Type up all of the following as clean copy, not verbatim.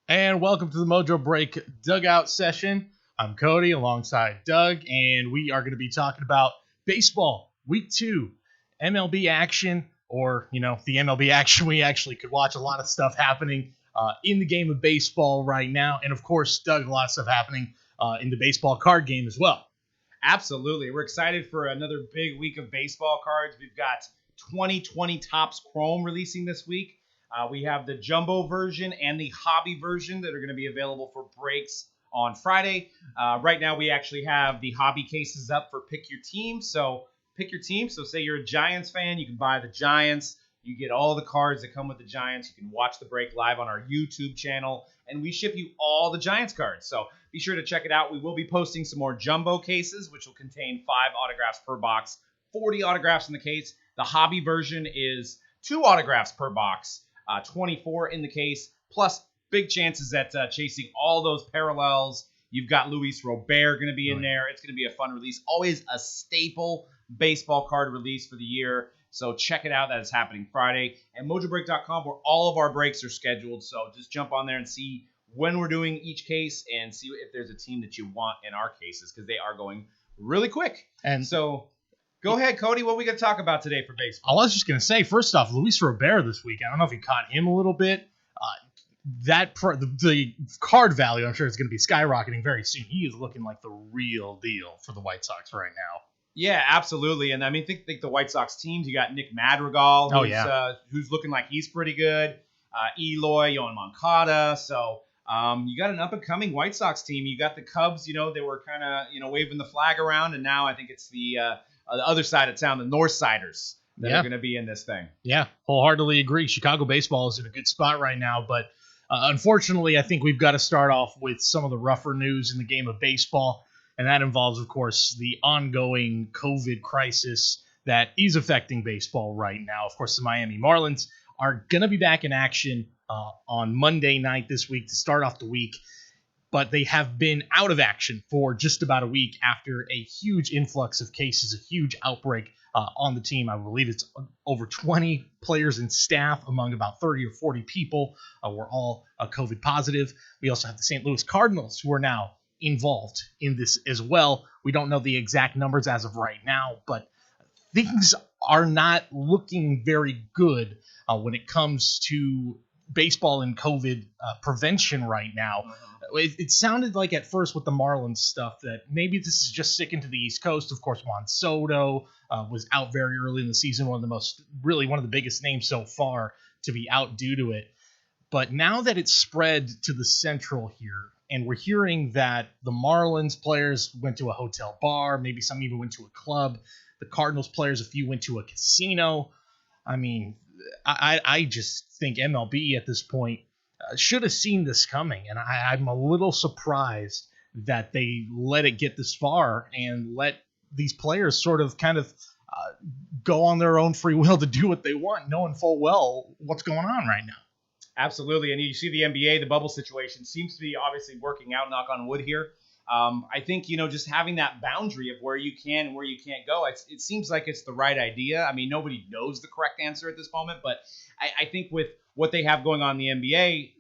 And welcome to the Mojobreak Dugout session. I'm Cody alongside Doug, and we are going to be talking about baseball, week 2, MLB action, or, the MLB action. We actually could watch a lot of stuff happening in the game of baseball right now. And, of course, Doug, a lot of stuff happening in the baseball card game as well. Absolutely. We're excited for another big week of baseball cards. We've got 2020 Topps Chrome releasing this week. We have the jumbo version and the hobby version that are going to be available for breaks on Friday. Right now, we actually have the hobby cases up for pick your team. So pick your team. So say you're a Giants fan, you can buy the Giants. You get all the cards that come with the Giants. You can watch the break live on our YouTube channel, and we ship you all the Giants cards. So be sure to check it out. We will be posting some more jumbo cases, which will contain 5 autographs per box, 40 autographs in the case. The hobby version is 2 autographs per box, 24 in the case, plus big chances at chasing all those parallels. You've got Luis Robert going to be in there. It's going to be a fun release. Always a staple baseball card release for the year. So check it out. That is happening Friday. And Mojobreak.com, where all of our breaks are scheduled. So just jump on there and see when we're doing each case and see if there's a team that you want in our cases, because they are going really quick. And so go ahead, Cody. What are we going to talk about today for baseball? I was just going to say, first off, Luis Robert this week. I don't know if you caught him a little bit. The card value, I'm sure, is going to be skyrocketing very soon. He is looking like the real deal for the White Sox right now. Yeah, absolutely. And I mean, think the White Sox teams. You got Nick Madrigal, who's looking like he's pretty good. Eloy, Yohan Moncada. So you got an up-and-coming White Sox team. You got the Cubs, they were kind of, waving the flag around. And now I think it's the other side of town, the Northsiders, that are going to be in this thing. Yeah, wholeheartedly agree. Chicago baseball is in a good spot right now. But unfortunately, I think we've got to start off with some of the rougher news in the game of baseball. And that involves, of course, the ongoing COVID crisis that is affecting baseball right now. Of course, the Miami Marlins are going to be back in action on Monday night this week to start off the week. But they have been out of action for just about a week after a huge influx of cases, a huge outbreak on the team. I believe it's over 20 players and staff among about 30 or 40 people were all COVID positive. We also have the St. Louis Cardinals, who are now involved in this as well. We don't know the exact numbers as of right now, but things are not looking very good when it comes to baseball and COVID prevention right now. It sounded like at first with the Marlins stuff that maybe this is just sticking to the East Coast. Of course, Juan Soto was out very early in the season, one of the biggest names so far to be out due to it. But now that it's spread to the Central here, and we're hearing that the Marlins players went to a hotel bar, maybe some even went to a club. The Cardinals players, a few went to a casino. I mean, I just think MLB at this point should have seen this coming. And I'm a little surprised that they let it get this far and let these players sort of kind of go on their own free will to do what they want, knowing full well what's going on right now. Absolutely. And you see the NBA, the bubble situation seems to be obviously working out, knock on wood here. I think, just having that boundary of where you can and where you can't go, it seems like it's the right idea. I mean, nobody knows the correct answer at this moment, but I think with what they have going on in the NBA,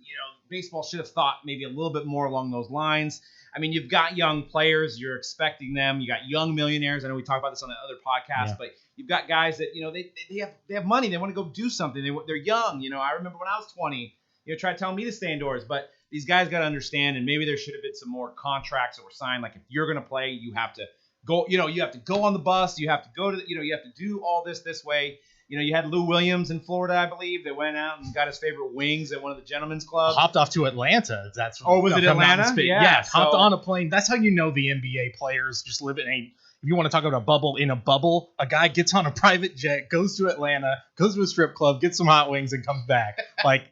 baseball should have thought maybe a little bit more along those lines. I mean, you've got young players, you're expecting them. You got young millionaires. I know we talked about this on the other podcast, but you've got guys that, they have money. They want to go do something. They're young. I remember when I was 20, tried telling me to stay indoors, but these guys got to understand, and maybe there should have been some more contracts that were signed. Like if you're going to play, you have to go, you have to go on the bus. You have to go to, you have to do all this way. You had Lou Williams in Florida, I believe, that went out and got his favorite wings at one of the gentlemen's clubs. Hopped off to Atlanta. Was it Atlanta? Yeah, hopped on a plane. That's how you know the NBA players just live in a. If you want to talk about a bubble in a bubble, a guy gets on a private jet, goes to Atlanta, goes to a strip club, gets some hot wings, and comes back. Like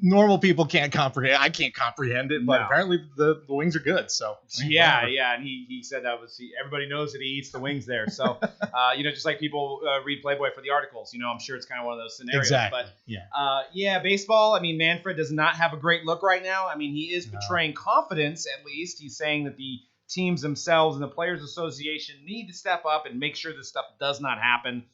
normal people can't comprehend. I can't comprehend it, but apparently the wings are good. So yeah, and he said that everybody knows that he eats the wings there. So just like people read Playboy for the articles. I'm sure it's kind of one of those scenarios. Exactly. But baseball. I mean, Manfred does not have a great look right now. I mean, he is betraying confidence. At least he's saying that the teams themselves and the Players Association need to step up and make sure this stuff does not happen.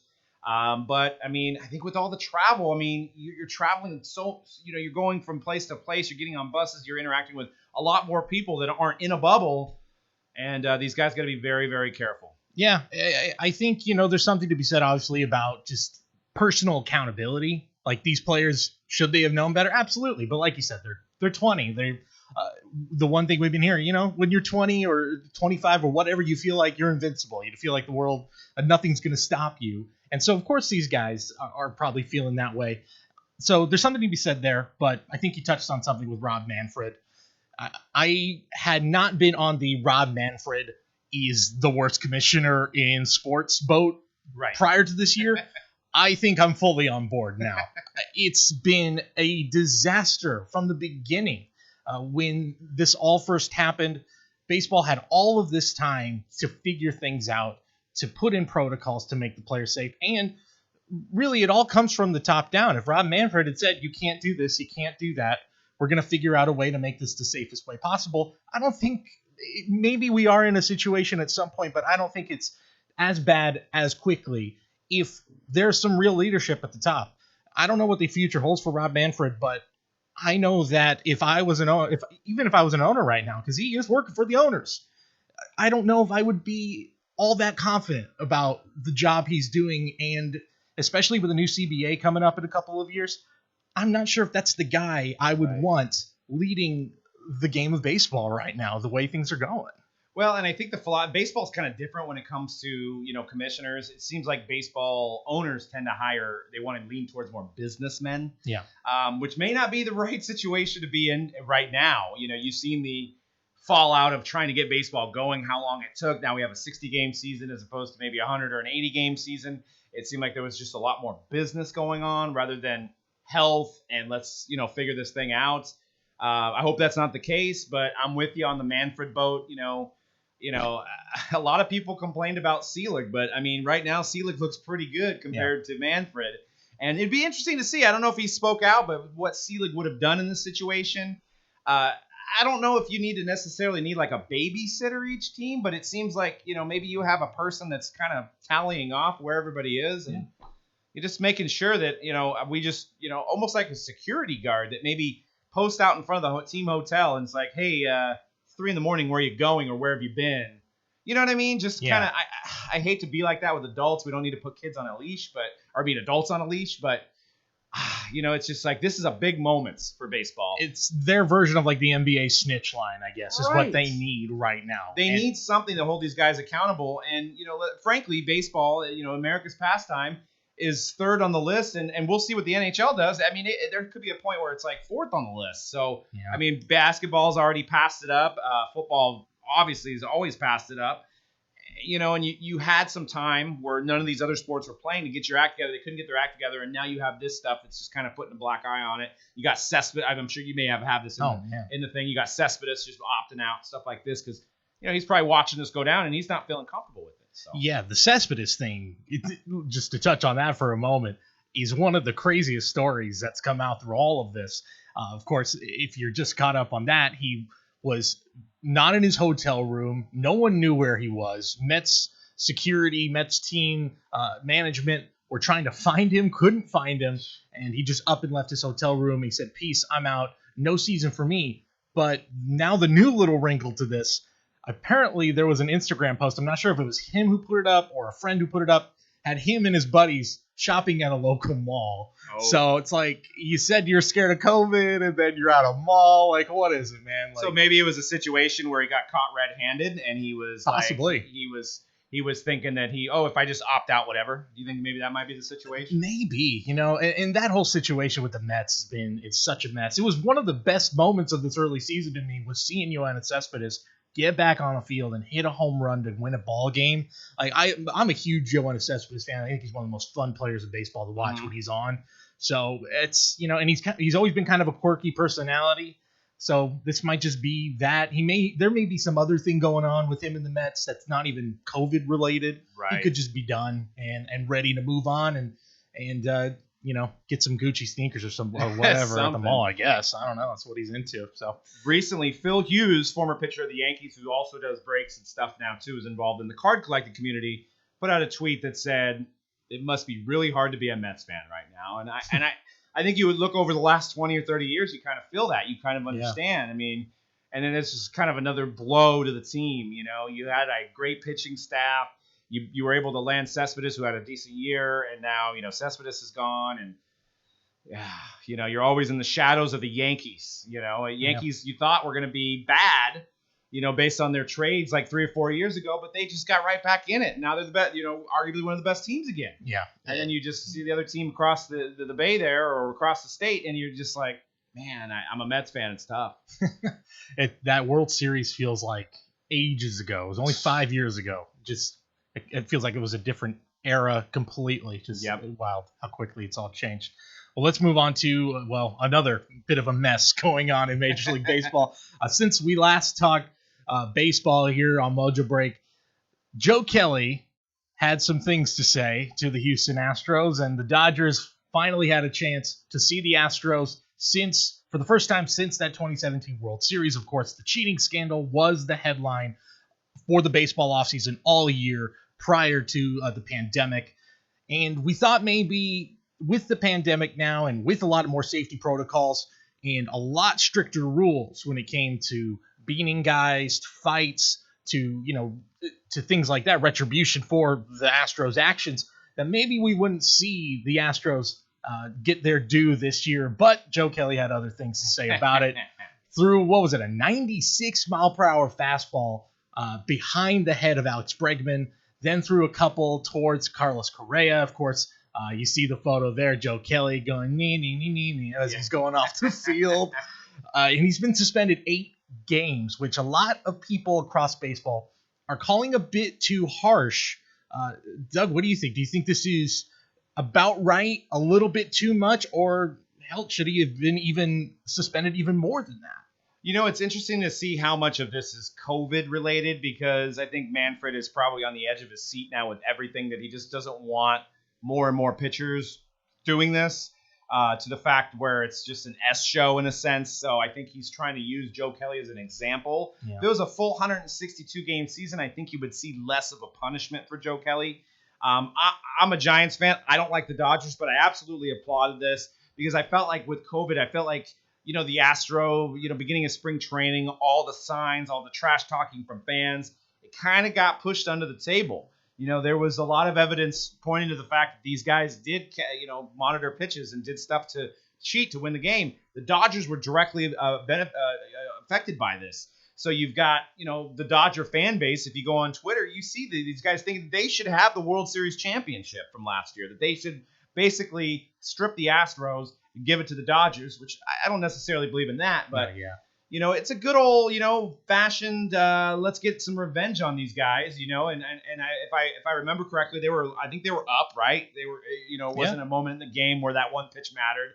But I mean, I think with all the travel, I mean, you're traveling so, you're going from place to place, you're getting on buses, you're interacting with a lot more people that aren't in a bubble. And these guys got to be very, very careful. Yeah, I think, there's something to be said, obviously, about just personal accountability. Like, these players, should they have known better? Absolutely. But like you said, they're 20. They're the one thing we've been hearing, when you're 20 or 25 or whatever, you feel like you're invincible. You feel like the world, nothing's going to stop you. And so, of course, these guys are probably feeling that way. So there's something to be said there. But I think you touched on something with Rob Manfred. I had not been on the Rob Manfred is the worst commissioner in sports boat prior to this year. I think I'm fully on board now. It's been a disaster from the beginning. When this all first happened, baseball had all of this time to figure things out, to put in protocols to make the players safe. And really, it all comes from the top down. If Rob Manfred had said, you can't do this, you can't do that, we're going to figure out a way to make this the safest way possible, I don't think, maybe we are in a situation at some point, but I don't think it's as bad as quickly if there's some real leadership at the top. I don't know what the future holds for Rob Manfred, but I know that if I was an owner, even if I was an owner right now, because he is working for the owners, I don't know if I would be all that confident about the job he's doing, and especially with a new CBA coming up in a couple of years, I'm not sure if that's the guy I would want leading the game of baseball right now, the way things are going. Well, and I think baseball's kind of different when it comes to, commissioners. It seems like baseball owners tend to they want to lean towards more businessmen. Yeah. Which may not be the right situation to be in right now. You've seen the fallout of trying to get baseball going, how long it took. Now we have a 60-game season as opposed to maybe a 100 or an 80-game season. It seemed like there was just a lot more business going on rather than health and let's, figure this thing out. I hope that's not the case, but I'm with you on the Manfred boat. A lot of people complained about Selig, but I mean, right now Selig looks pretty good compared to Manfred. And it'd be interesting to see. I don't know if he spoke out, but what Selig would have done in this situation. I don't know if you necessarily need like a babysitter each team, but it seems like, maybe you have a person that's kind of tallying off where everybody is and you're just making sure that, we just, almost like a security guard that maybe post out in front of the team hotel and it's like, hey, 3 a.m, where are you going or where have you been? You know what I mean? Just kind of, I hate to be like that with adults. We don't need to put kids on a leash, adults on a leash, but it's just like, this is a big moment for baseball. It's their version of like the NBA snitch line, I guess, is what they need right now. They need something to hold these guys accountable. And, frankly, baseball, America's pastime, is third on the list, and we'll see what the NHL does. I mean, there could be a point where it's like fourth on the list. So, I mean, basketball's already passed it up. Football, obviously, has always passed it up. And you had some time where none of these other sports were playing to get your act together. They couldn't get their act together, and now you have this stuff that's just kind of putting a black eye on it. You got Cespedes. I'm sure you may have this in the thing. You got Cespedes just opting out, stuff like this, because he's probably watching this go down, and he's not feeling comfortable with it. So. Yeah, the Cespedes thing, just to touch on that for a moment, is one of the craziest stories that's come out through all of this. Of course, if you're just caught up on that, he was not in his hotel room. No one knew where he was. Mets security, Mets team, management were trying to find him, couldn't find him, and he just up and left his hotel room. He said, peace, I'm out. No season for me. But now the new little wrinkle to this, apparently there was an Instagram post. I'm not sure if it was him who put it up or a friend who put it up, had him and his buddies shopping at a local mall. Oh. So it's like, you said you're scared of COVID and then you're at a mall. Like, what is it, man? Like, so maybe it was a situation where he got caught red-handed and he was possibly he was thinking that if I just opt out, whatever. Do you think maybe that might be the situation? Maybe, and that whole situation with the Mets it's such a mess. It was one of the best moments of this early season to me was seeing Yoenis Cespedes get back on the field and hit a home run to win a ball game. Like I'm a huge Yoenis Cespedes fan. I think he's one of the most fun players in baseball to watch when he's on. So it's and he's always been kind of a quirky personality. So this might just be that there may be some other thing going on with him in the Mets that's not even COVID related. Right. He could just be done and ready to move on and get some Gucci sneakers or whatever at the mall, I guess. I don't know. That's what he's into. So recently, Phil Hughes, former pitcher of the Yankees, who also does breaks and stuff now too, is involved in the card collecting community, put out a tweet that said, it must be really hard to be a Mets fan right now. And I think you would look over the last 20 or 30 years, you kind of feel that. You kind of understand. I mean, and then it's just kind of another blow to the team. You know, you had a great pitching staff. You were able to land Cespedes, who had a decent year, and now, you know, Cespedes is gone, and you know, you're always in the shadows of the Yankees. You know, Yankees you thought were going to be bad, you know, based on their trades like 3 or 4 years ago, but they just got right back in it. Now they're the best, you know, arguably one of the best teams again. Yeah. And then you just see the other team across the bay there or across the state, and you're just like, man, I'm a Mets fan. It's tough. That World Series feels like ages ago. It was only 5 years ago. Just it feels like it was a different era completely. Just wild how quickly it's all changed. Well, let's move on to, another bit of a mess going on in Major League Baseball. Since we last talked baseball here on Mojobreak, Joe Kelly had some things to say to the Houston Astros, and the Dodgers finally had a chance to see the Astros for the first time since that 2017 World Series. Of course, the cheating scandal was the headline for the baseball offseason all year prior to the pandemic. And we thought maybe with the pandemic now and with a lot more safety protocols and a lot stricter rules when it came to beating guys, to fights, to things like that, retribution for the Astros' actions, that maybe we wouldn't see the Astros get their due this year. But Joe Kelly had other things to say about it. Threw, a 96 mile per hour fastball behind the head of Alex Bregman, then threw a couple towards Carlos Correa. Of course, you see the photo there, Joe Kelly going nee, as he's going off the field. And he's been suspended 8 games, which a lot of people across baseball are calling a bit too harsh. Doug, what do you think? Do you think this is about right, a little bit too much, or hell, should he have been even suspended even more than that? You know, it's interesting to see how much of this is COVID related, because I think Manfred is probably on the edge of his seat now with everything, that he just doesn't want more and more pitchers doing this, to the fact where it's just an S show in a sense. So I think he's trying to use Joe Kelly as an example. Yeah. If it was a full 162 game season, I think you would see less of a punishment for Joe Kelly. I'm a Giants fan. I don't like the Dodgers, but I absolutely applauded this because I felt like with COVID, the Astro, beginning of spring training, all the signs, all the trash talking from fans, it kind of got pushed under the table. There was a lot of evidence pointing to the fact that these guys did, monitor pitches and did stuff to cheat to win the game. The Dodgers were directly affected by this. So you've got, the Dodger fan base. If you go on Twitter, you see these guys thinking they should have the World Series championship from last year, that they should basically strip the Astros and give it to the Dodgers, which I don't necessarily believe in that. But, it's a good old, fashioned, let's get some revenge on these guys, and if I remember correctly, I think they were up, right? They were, it wasn't a moment in the game where that one pitch mattered.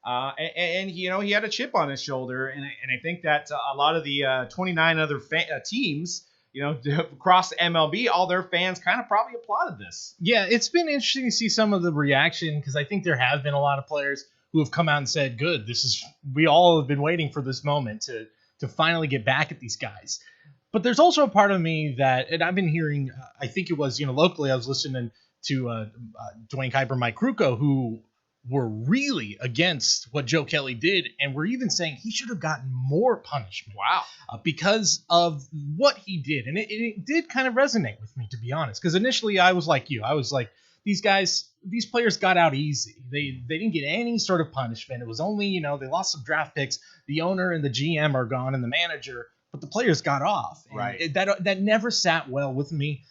And he had a chip on his shoulder, and I think that a lot of the 29 other teams, across MLB, all their fans kind of probably applauded this. Yeah, it's been interesting to see some of the reaction, because I think there have been a lot of players who have come out and said, "Good, we all have been waiting for this moment to finally get back at these guys." But there's also a part of me that, and I've been hearing, I think it was locally, I was listening to Dwayne Kuiper, Mike Krukow, who were really against what Joe Kelly did, and were even saying he should have gotten more punishment. Wow. Because of what he did. And it did kind of resonate with me, to be honest, because initially I was like you. I was like, these players got out easy. They didn't get any sort of punishment. It was only, they lost some draft picks. The owner and the GM are gone and the manager, but the players got off. Right. That never sat well with me.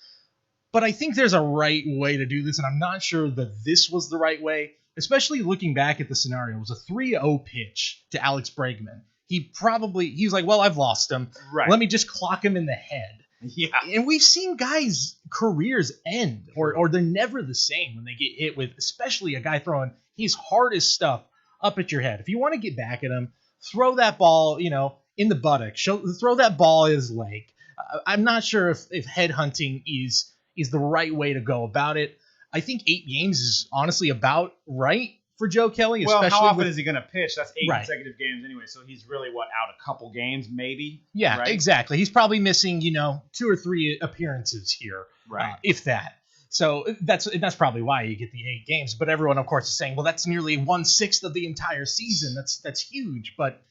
But I think there's a right way to do this, and I'm not sure that this was the right way. Especially looking back at the scenario, it was a 3-0 pitch to Alex Bregman. He was like, well, I've lost him. Right. Let me just clock him in the head. Yeah. And we've seen guys' careers end, or they're never the same when they get hit with, especially a guy throwing his hardest stuff up at your head. If you want to get back at him, throw that ball, in the buttock. Throw that ball at his leg. I'm not sure if headhunting is the right way to go about it. I think 8 games is honestly about right for Joe Kelly. Well, how often is he going to pitch? That's 8 right. consecutive games anyway, so he's really, out a couple games maybe? Yeah, right? Exactly. He's probably missing, 2 or 3 appearances here, right? If that. So that's probably why you get the 8 games. But everyone, of course, is saying, well, that's nearly 1/6 of the entire season. That's huge. But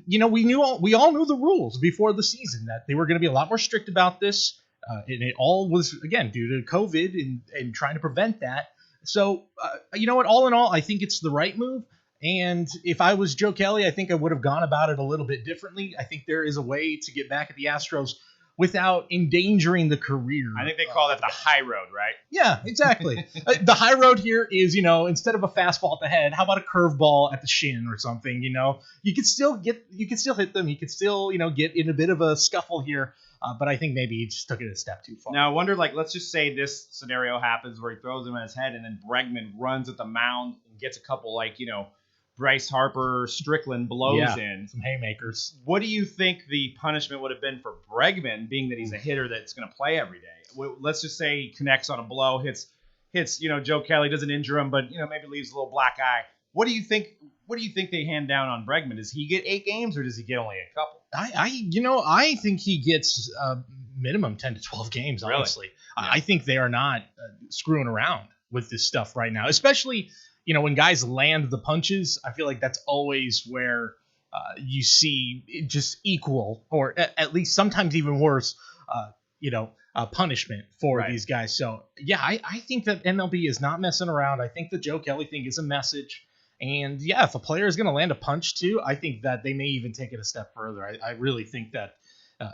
we all knew the rules before the season, that they were going to be a lot more strict about this, and it all was, again, due to COVID and trying to prevent that. So you know what? All in all, I think it's the right move. And if I was Joe Kelly, I think I would have gone about it a little bit differently. I think there is a way to get back at the Astros without endangering the career. I think they call that the high road, right? Yeah, exactly. The high road here is, instead of a fastball at the head, how about a curveball at the shin or something? You could still hit them. You could still, get in a bit of a scuffle here. But I think maybe he just took it a step too far. Now, I wonder, let's just say this scenario happens where he throws him on his head and then Bregman runs at the mound and gets a couple, Bryce Harper, Strickland blows in. Some haymakers. What do you think the punishment would have been for Bregman, being that he's a hitter that's going to play every day? Let's just say he connects on a blow, hits, Joe Kelly, doesn't injure him, but, maybe leaves a little black eye. What do you think they hand down on Bregman? Does he get 8 games or does he get only a couple? I think he gets minimum 10 to 12 games, honestly. Really? I think they are not screwing around with this stuff right now, especially when guys land the punches. I feel like that's always where you see just equal, or at least sometimes even worse, punishment for these guys. So, yeah, I think that MLB is not messing around. I think the Joe Kelly thing is a message. And, yeah, if a player is going to land a punch, too, I think that they may even take it a step further. I really think that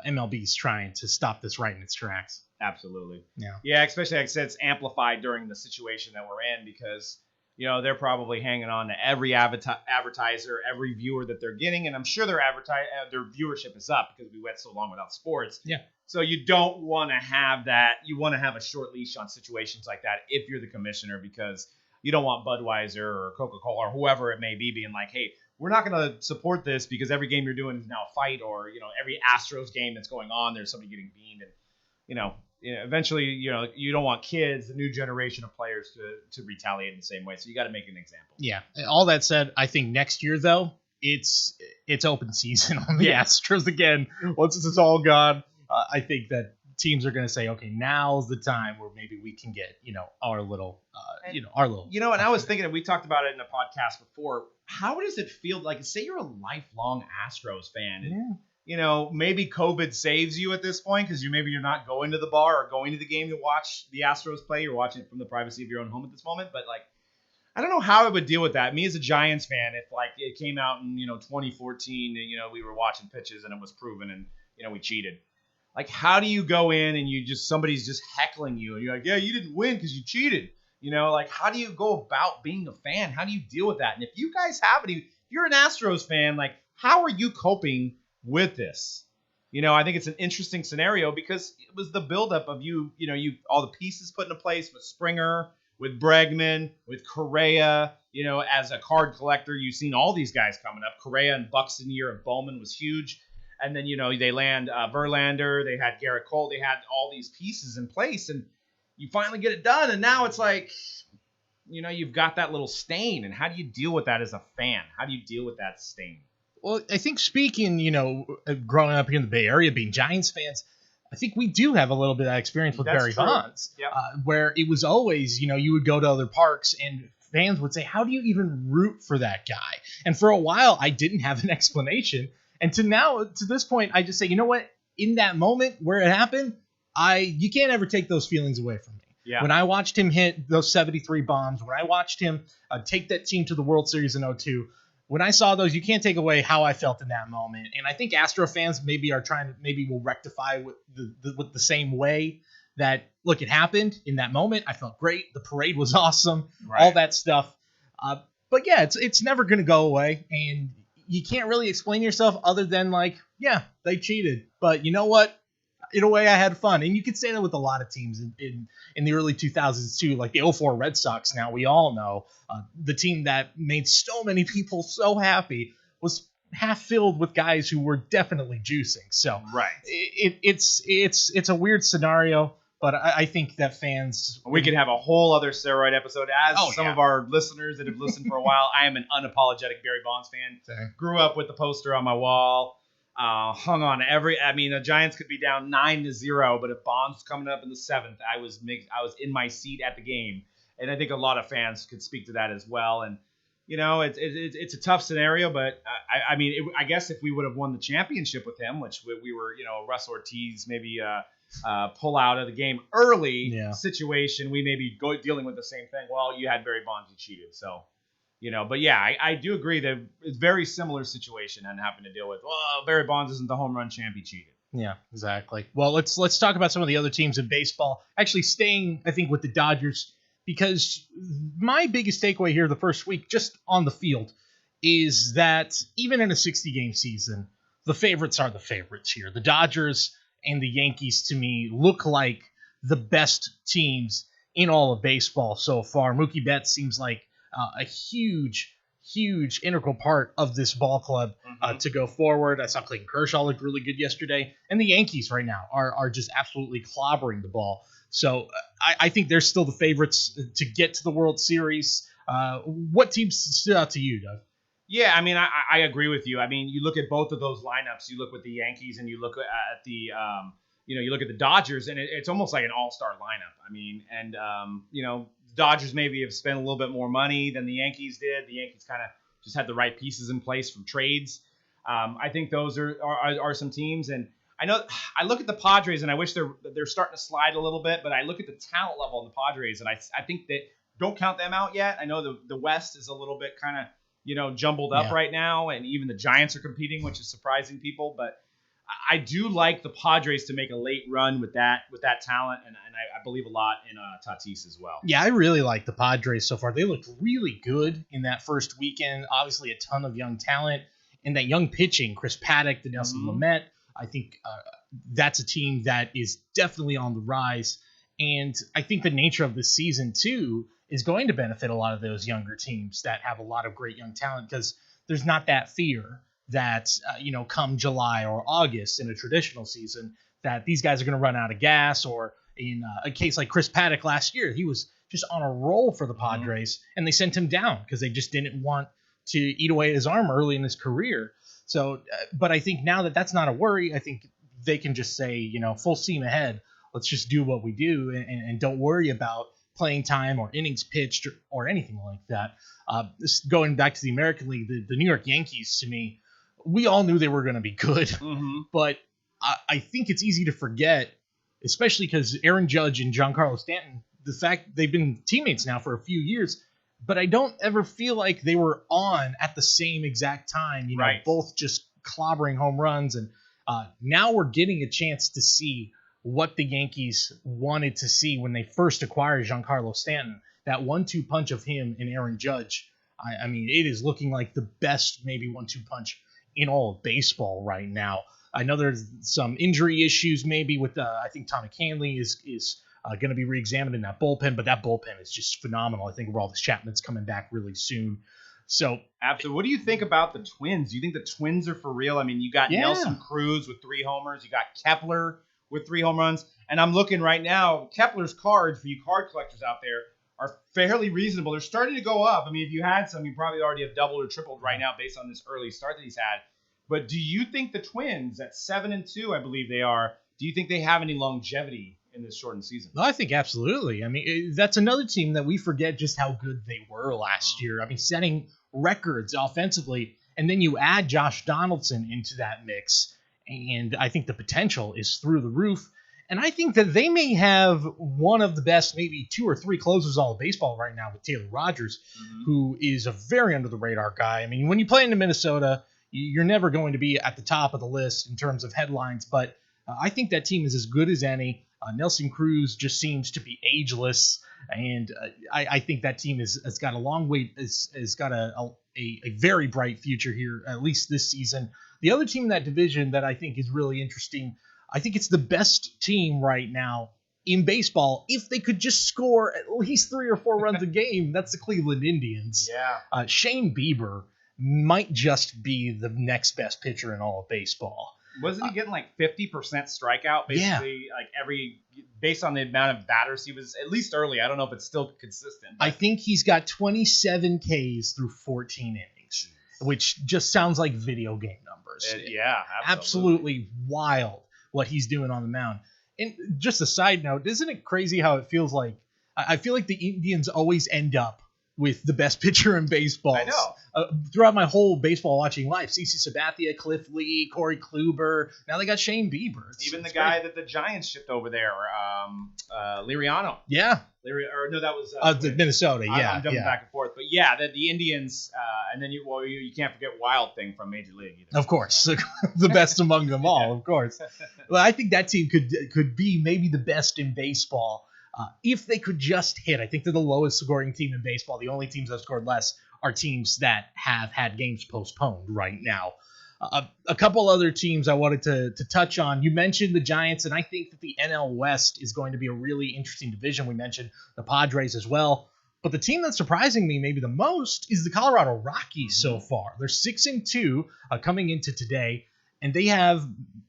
MLB is trying to stop this right in its tracks. Absolutely. Yeah. Yeah, especially, like I said, it's amplified during the situation that we're in because, they're probably hanging on to every advertiser, every viewer that they're getting. And I'm sure their viewership is up because we went so long without sports. Yeah. So you don't want to have that. You want to have a short leash on situations like that if you're the commissioner, because you don't want Budweiser or Coca-Cola or whoever it may be being like, hey, we're not going to support this because every game you're doing is now a fight, or, every Astros game that's going on, there's somebody getting beamed. And, eventually, you don't want kids, the new generation of players to retaliate in the same way. So you got to make an example. Yeah. All that said, I think next year, though, it's open season on the Astros again. Once this is all gone, I think that teams are going to say, okay, now's the time where maybe we can get, our little. And I was thinking, and we talked about it in a podcast before, how does it feel? Like, say you're a lifelong Astros fan, and, maybe COVID saves you at this point because you're not going to the bar or going to the game to watch the Astros play. You're watching it from the privacy of your own home at this moment. But, I don't know how I would deal with that. Me as a Giants fan, if, it came out in, 2014 and, we were watching pitches and it was proven and, we cheated. How do you go in and somebody's just heckling you and you're like, yeah, you didn't win because you cheated. How do you go about being a fan? How do you deal with that? And if you guys have any, if you're an Astros fan, how are you coping with this? I think it's an interesting scenario because it was the buildup of you all the pieces put into place with Springer, with Bregman, with Correa. As a card collector, you've seen all these guys coming up. Correa and Buxton year of Bowman was huge. And then, they land Verlander. They had Garrett Cole. They had all these pieces in place. And you finally get it done. And now it's like, you've got that little stain. And how do you deal with that as a fan? How do you deal with that stain? Well, I think speaking, growing up here in the Bay Area, being Giants fans, I think we do have a little bit of that experience with Barry Bonds. Yep. Where it was always, you would go to other parks and fans would say, how do you even root for that guy? And for a while, I didn't have an explanation. And to this point, I just say, you know what? In that moment where it happened, you can't ever take those feelings away from me. Yeah. When I watched him hit those 73 bombs, when I watched him take that team to the World Series in 2002, when I saw those, you can't take away how I felt in that moment. And I think Astro fans will rectify with the same way that, look, it happened in that moment. I felt great. The parade was awesome. Right. All that stuff. But yeah, it's never going to go away. And you can't really explain yourself other than they cheated. But you know what? In a way, I had fun. And you could say that with a lot of teams in the early 2000s, too. Like the 2004 Red Sox, now we all know. The team that made so many people so happy was half filled with guys who were definitely juicing. So right. It's a weird scenario. But I think that fans... We could have a whole other steroid episode. Some of our listeners that have listened for a while, I am an unapologetic Barry Bonds fan. Same. Grew up with the poster on my wall. hung on the Giants could be down 9-0, but if Bonds coming up in the 7th, I was in my seat at the game, and I think a lot of fans could speak to that as well. And it's a tough scenario, but I guess if we would have won the championship with him, which we were, Russ Ortiz maybe pull out of the game early situation, we may be dealing with the same thing. Well, you had Barry Bonds, you cheated, so. But yeah, I do agree that it's a very similar situation and having to deal with, well, Barry Bonds isn't the home run champ, he cheated. Yeah, exactly. Well, let's talk about some of the other teams in baseball. Actually staying, I think, with the Dodgers, because my biggest takeaway here the first week, just on the field, is that even in a 60-game season, the favorites are the favorites here. The Dodgers and the Yankees, to me, look like the best teams in all of baseball so far. Mookie Betts seems like a huge integral part of this ball club to go forward. I saw Clayton Kershaw look really good yesterday. And the Yankees right now are just absolutely clobbering the ball. So I think they're still the favorites to get to the World Series. What teams stood out to you, Doug? Yeah, I agree with you. You look at both of those lineups. You look with the Yankees and you look at the you look at the Dodgers, and it's almost like an all-star lineup. Dodgers maybe have spent a little bit more money than the Yankees did. The Yankees kind of just had the right pieces in place from trades. I think those are some teams, and I look at the Padres, and I wish they're starting to slide a little bit, but I look at the talent level of the Padres, and I think that don't count them out yet. I know the West is a little bit kind of jumbled up right now, and even the Giants are competing, which is surprising people, but I do like the Padres to make a late run with that talent, and I believe a lot in Tatis as well. Yeah, I really like the Padres so far. They looked really good in that first weekend. Obviously, a ton of young talent, and that young pitching, Chris Paddock, the Nelson Lamet. I think that's a team that is definitely on the rise, and I think the nature of this season too is going to benefit a lot of those younger teams that have a lot of great young talent, because there's not that fear that, come July or August in a traditional season, that these guys are going to run out of gas. Or in a case like Chris Paddock last year, he was just on a roll for the Padres, and they sent him down because they just didn't want to eat away at his arm early in his career. So, but I think now that that's not a worry, I think they can just say, full steam ahead. Let's just do what we do and don't worry about playing time or innings pitched or anything like that. Going back to the American League, the New York Yankees, to me, we all knew they were going to be good, but I think it's easy to forget, especially because Aaron Judge and Giancarlo Stanton, the fact they've been teammates now for a few years, but I don't ever feel like they were on at the same exact time, both just clobbering home runs. And now we're getting a chance to see what the Yankees wanted to see when they first acquired Giancarlo Stanton. That 1-2 punch of him and Aaron Judge, it is looking like the best maybe 1-2 punch in all of baseball right now. I know there's some injury issues maybe with I think Tommy Canley is going to be re-examined in that bullpen, but that bullpen is just phenomenal. I think Aroldis Chapman's coming back really soon. So, absolutely. What do you think about the Twins? Do you think the Twins are for real? You got Nelson Cruz with 3 homers. You got Kepler with 3 home runs. And I'm looking right now, Kepler's cards, for you card collectors out there, are fairly reasonable. They're starting to go up. If you had some, you probably already have doubled or tripled right now based on this early start that he's had. But do you think the Twins, at 7-2, I believe they are, do you think they have any longevity in this shortened season? No, I think absolutely. That's another team that we forget just how good they were last year. Setting records offensively, and then you add Josh Donaldson into that mix, and I think the potential is through the roof. And I think that they may have one of the best, maybe 2 or 3 closers all of baseball right now with Taylor Rogers, who is a very under-the-radar guy. When you play into Minnesota, you're never going to be at the top of the list in terms of headlines, but I think that team is as good as any. Nelson Cruz just seems to be ageless, and I think that team has got a long way, has got a very bright future here, at least this season. The other team in that division that I think is really interesting, I think it's the best team right now in baseball. If they could just score at least 3 or 4 runs a game, that's the Cleveland Indians. Yeah. Shane Bieber might just be the next best pitcher in all of baseball. Wasn't he getting 50% strikeout basically, based on the amount of batters he was, at least early? I don't know if it's still consistent. I think he's got 27 Ks through 14 innings. which just sounds like video game numbers. Yeah, absolutely wild what he's doing on the mound. And just a side note, isn't it crazy how it feels like I feel like the Indians always end up with the best pitcher in baseball. I know. Throughout my whole baseball watching life, CC Sabathia, Cliff Lee, Corey Kluber. Now they got Shane Bieber. Even the guy that the Giants shipped over there, Liriano. Yeah. That was Minnesota. Yeah, I'm jumping back and forth, but yeah, the Indians, and then you can't forget Wild Thing from Major League either. Of course, the best among them all. Of course. Well, I think that team could be maybe the best in baseball. If they could just hit. I think they're the lowest scoring team in baseball. The only teams that have scored less are teams that have had games postponed right now. A couple other teams I wanted to touch on. You mentioned the Giants, and I think that the NL West is going to be a really interesting division. We mentioned the Padres as well. But the team that's surprising me maybe the most is the Colorado Rockies so far. They're 6-2 coming into today, and they have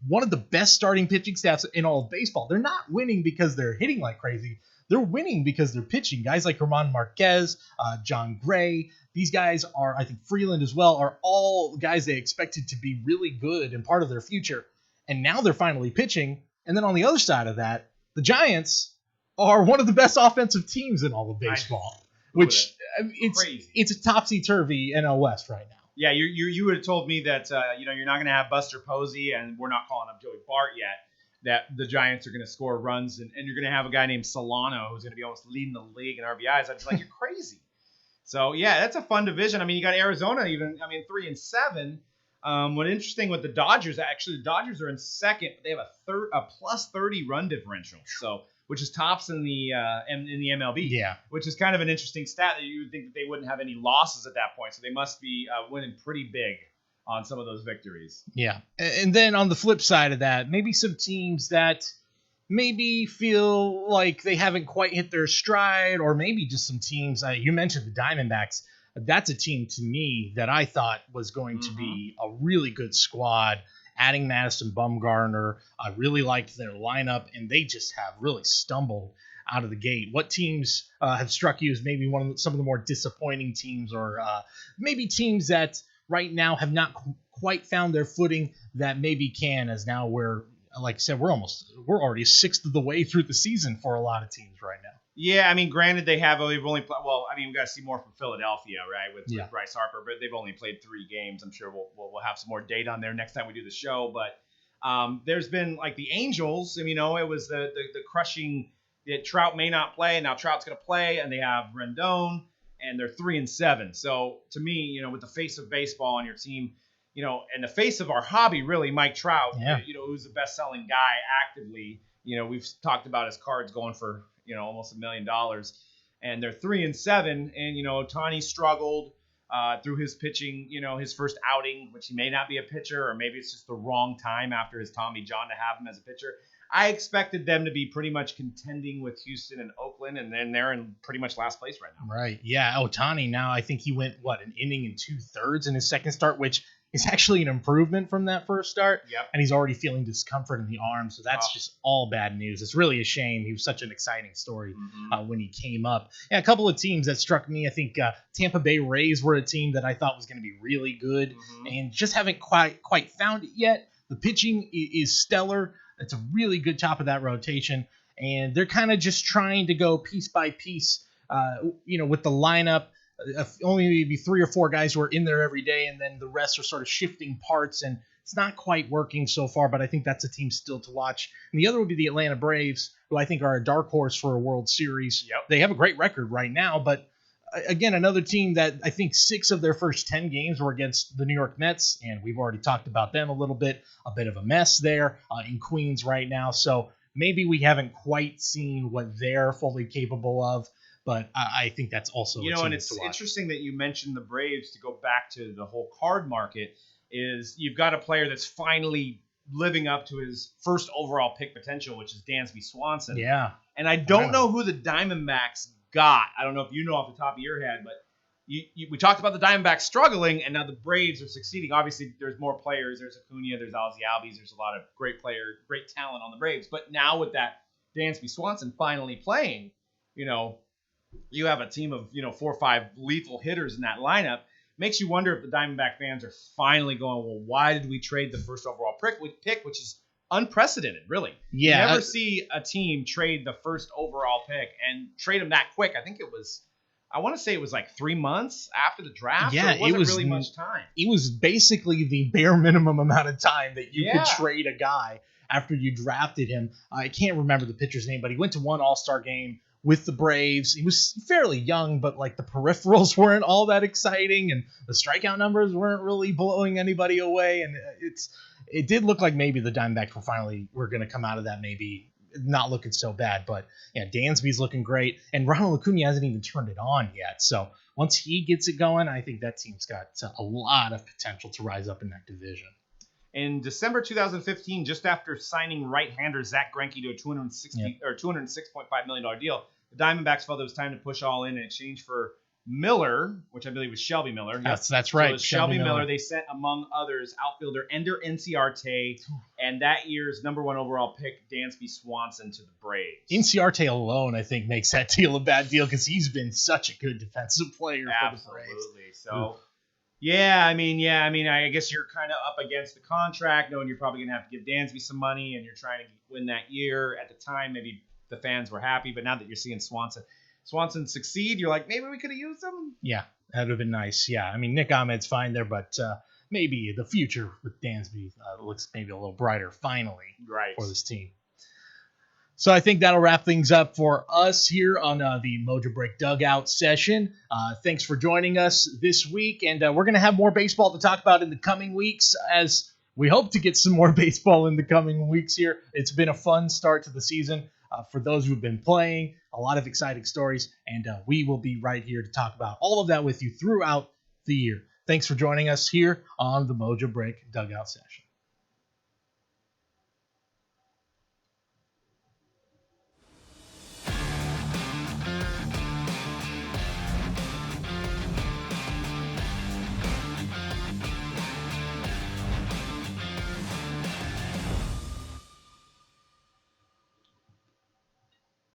one of the best starting pitching staffs in all of baseball. They're not winning because they're hitting like crazy. They're winning because they're pitching. Guys like German Marquez, John Gray, these guys are, I think Freeland as well, are all guys they expected to be really good and part of their future. And now they're finally pitching. And then on the other side of that, the Giants are one of the best offensive teams in all of baseball, which it's a topsy-turvy NL West right now. Yeah, you would have told me that you're not going to have Buster Posey, and we're not calling up Joey Bart yet, that the Giants are going to score runs, and you're going to have a guy named Solano who's going to be almost leading the league in RBIs. I'd be like, you're crazy. So, yeah, that's a fun division. I mean, you got Arizona 3-7. What's interesting with the Dodgers, actually, the Dodgers are in second, but they have a plus 30 run differential, so which is tops in the MLB. Yeah. Which is kind of an interesting stat that you would think that they wouldn't have any losses at that point, so they must be winning pretty big on some of those victories. Yeah. And then on the flip side of that, maybe some teams that maybe feel like they haven't quite hit their stride, or maybe just some teams, you mentioned the Diamondbacks. That's a team to me that I thought was going to be a really good squad. Adding Madison Bumgarner, I really liked their lineup, and they just have really stumbled out of the gate. What teams have struck you as maybe some of the more disappointing teams, or maybe teams that right now have not quite found their footing that maybe can, as now we're, like I said, we're already a sixth of the way through the season for a lot of teams right now. Yeah, I mean, granted, they've only played. Well, I mean, we got to see more from Philadelphia, right, with Bryce Harper, but they've only played 3 games. I'm sure we'll have some more data on there next time we do the show. But there's been like the Angels. I mean, it was the crushing. Trout may not play, and now Trout's going to play, and they have Rendon, and they're 3-7. So to me, with the face of baseball on your team, and the face of our hobby, really, Mike Trout, who's the best-selling guy actively. We've talked about his cards going for almost $1 million, and they're 3-7. And Ohtani struggled through his pitching, his first outing, which he may not be a pitcher, or maybe it's just the wrong time after his Tommy John to have him as a pitcher. I expected them to be pretty much contending with Houston and Oakland, and then they're in pretty much last place right now. Right. Yeah. Ohtani now, I think he went, an inning and 2/3 in his second start, which is actually an improvement from that first start. Yep. And he's already feeling discomfort in the arm, so that's just all bad news. It's really a shame. He was such an exciting story when he came up. Yeah, a couple of teams that struck me, I think Tampa Bay Rays were a team that I thought was going to be really good and just haven't quite found it yet. The pitching is stellar. It's a really good top of that rotation, and they're kind of just trying to go piece by piece, with the lineup. Only maybe 3 or 4 guys who are in there every day, and then the rest are sort of shifting parts, and it's not quite working so far, but I think that's a team still to watch. And the other would be the Atlanta Braves, who I think are a dark horse for a World Series. Yep. They have a great record right now, but again, another team that I think 6 of their first 10 games were against the New York Mets, and we've already talked about them a bit of a mess there in Queens right now. So maybe we haven't quite seen what they're fully capable of. But I think that's also and it's interesting that you mentioned the Braves. To go back to the whole card market, is you've got a player that's finally living up to his first overall pick potential, which is Dansby Swanson. Yeah. And I don't know who the Diamondbacks got. I don't know if you know off the top of your head, but we talked about the Diamondbacks struggling, and now the Braves are succeeding. Obviously, there's more players. There's Acuna, there's Ozzie Albies. There's a lot of great talent on the Braves. But now with that Dansby Swanson finally playing, you have a team of 4 or 5 lethal hitters in that lineup. makes you wonder if the Diamondback fans are finally going, well, why did we trade the first overall pick, which is unprecedented, really. Yeah. You never see a team trade the first overall pick and trade them that quick. I want to say it was like 3 months after the draft. Yeah, so it wasn't really much time. It was basically the bare minimum amount of time that you could trade a guy after you drafted him. I can't remember the pitcher's name, but he went to one All-Star game with the Braves. He was fairly young, but like the peripherals weren't all that exciting, and the strikeout numbers weren't really blowing anybody away. And it did look like maybe the Diamondbacks were going to come out of that maybe not looking so bad. But yeah, Dansby's looking great, and Ronald Acuna hasn't even turned it on yet. So once he gets it going, I think that team's got a lot of potential to rise up in that division. In December 2015, just after signing right-hander Zach Greinke to a $206.5 million deal, the Diamondbacks felt it was time to push all in exchange for Miller, which I believe was Shelby Miller. That's right. So it was Shelby Miller. They sent, among others, outfielder Ender Inciarte and that year's number 1 overall pick, Dansby Swanson, to the Braves. Inciarte alone, I think, makes that deal a bad deal because he's been such a good defensive player for the Braves. Absolutely. So, I guess you're kind of up against the contract, knowing you're probably going to have to give Dansby some money, and you're trying to win that year. At the time, maybe the fans were happy, but now that you're seeing Swanson succeed, you're like, maybe we could have used him. Yeah, that would have been nice. Yeah, I mean, Nick Ahmed's fine there, but maybe the future with Dansby looks maybe a little brighter finally for this team. So I think that'll wrap things up for us here on the Mojobreak Dugout session. Thanks for joining us this week, and we're going to have more baseball to talk about in the coming weeks as we hope to get some more baseball in the coming weeks here. It's been a fun start to the season. For those who've been playing, a lot of exciting stories, and we will be right here to talk about all of that with you throughout the year. Thanks for joining us here on the Mojobreak Dugout session.